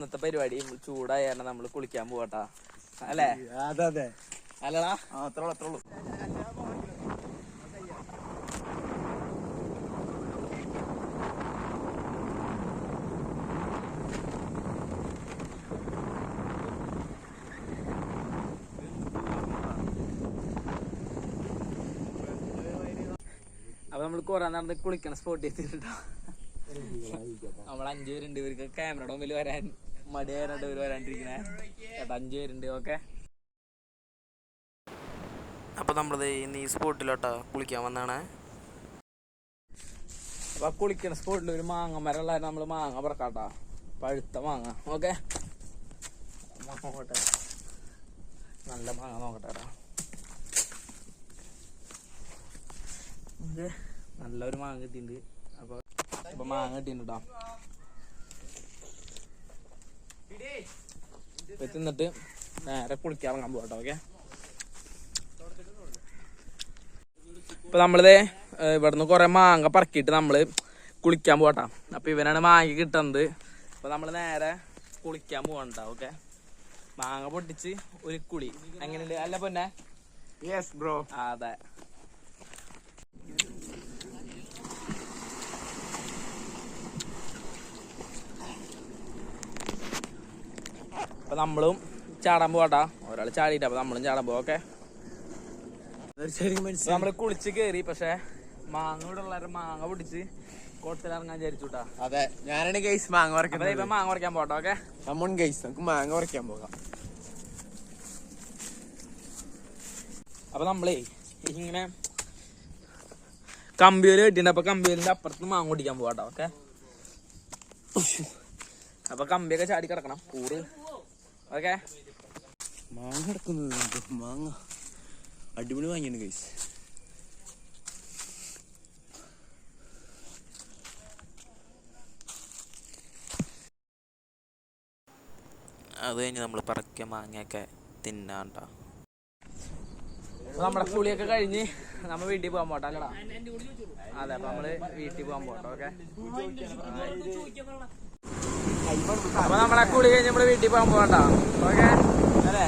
ഇന്നത്തെ പരിപാടി ചൂടായ കാരണം നമ്മള് കുളിക്കാൻ പോവാട്ടാ അല്ലേ? അതെ അതെ അല്ലടാ അത്രേ ഉള്ളൂ. അപ്പൊ നമ്മള് കൊറേ നടന്ന് കുളിക്കണ സ്പോട്ട് എത്തിട്ടാ. നമ്മൾ 5 പേരുണ്ട്. ഇവർക്ക് ക്യാമറയുടെ മുമ്പിൽ വരാൻ മടിയായിട്ട് ഇവര് വരാണ്ടിരിക്കണേ. 5 പേരുണ്ട്. ഓക്കെ, അപ്പൊ നമ്മളത് ഈ സ്പോട്ടിലോട്ടാ കുളിക്കാൻ വന്നാണ്. അപ്പൊ കുളിക്കണ സ്പോട്ടിൽ ഒരു മാങ്ങ മരം ഉള്ളായിരുന്നു. നമ്മള് മാങ്ങ പറക്കാട്ടാ, പഴുത്ത മാങ്ങ. ഓക്കെ, നോക്കട്ടെ, നല്ല മാങ്ങ നോക്കട്ടെ. നല്ലൊരു മാങ്ങ കിട്ടിയിട്ടുണ്ട്. അപ്പൊ മാങ്ങ കിട്ടിയിട്ടാ തിന്നിട്ട് നേരെ കുളിക്കാൻ ഇറങ്ങാൻ പോകട്ടോ. ഓക്കെ, ഇപ്പൊ നമ്മളിത് ഇവിടുന്ന് കൊറേ മാങ്ങ പറക്കിയിട്ട് നമ്മള് കുളിക്കാൻ പോകട്ടാ. അപ്പൊ ഇവനാണ് മാങ്ങ കിട്ടുന്നത്. അപ്പൊ നമ്മള് നേരെ കുളിക്കാൻ പോകണ്ട. ഓക്കെ, മാങ്ങ പൊട്ടിച്ച് ഒരു കുളി എങ്ങനെയുണ്ട്? അല്ല പൊന്നെ? Yes bro. അതെ. അപ്പൊ നമ്മളും ചാടാൻ പോവാട്ടാ. ഒരാള് ചാടിയിട്ട് അപ്പൊ നമ്മളും ചാടാൻ പോവാ. ഓക്കെ, നമ്മള് കുളിച്ച് കേറി. പക്ഷെ മാങ്ങ ഇവിടെ ഉള്ള മാങ്ങ പൊടിച്ച് കോട്ടത്തിലിറങ്ങാൻ വിചാരിച്ചുട്ടാ. അതെ, ഞാനാണ് ഗൈസ് മാങ്ങ പറിക്കുന്നത്. ഇപ്പൊ മാങ്ങ പറിക്കാൻ പോട്ടോ. ഓക്കെ, കമോൺ ഗൈസ്, നമുക്ക് മാങ്ങ പറിക്കാൻ പോകാം. അപ്പൊ നമ്മളേ ഇങ്ങനെ കമ്പിയോല് കെട്ടിണ്ട്. അപ്പൊ കമ്പിയോലിന്റെ അപ്പുറത്ത് മാങ്ങ പൊടിക്കാൻ പോവാട്ടോ. ഓക്കെ, അപ്പൊ കമ്പിയൊക്കെ ചാടി കിടക്കണം കൂറ്. ഓക്കെ, മാങ്ങ കിടക്കുന്നത് മാങ്ങ അടിപൊളി വാങ്ങിയാണ് ഗൈസ്. അത് കഴിഞ്ഞ് നമ്മൾ പറക്കിയ മാങ്ങയൊക്കെ തിന്നാണ്ട. നമ്മുടെ കുളിയൊക്കെ കഴിഞ്ഞ് നമ്മ വീട്ടിൽ പോകാൻ പോട്ടോ. അല്ലടാ? അതെ, അപ്പൊ നമ്മള് വീട്ടിൽ പോകാൻ പോട്ടോ. ഓക്കെ, അപ്പൊ നമ്മളെ കുളി കഴിഞ്ഞ് നമ്മള് വീട്ടിൽ പോകാൻ പോകട്ടോ. ഓക്കെ അല്ലേ?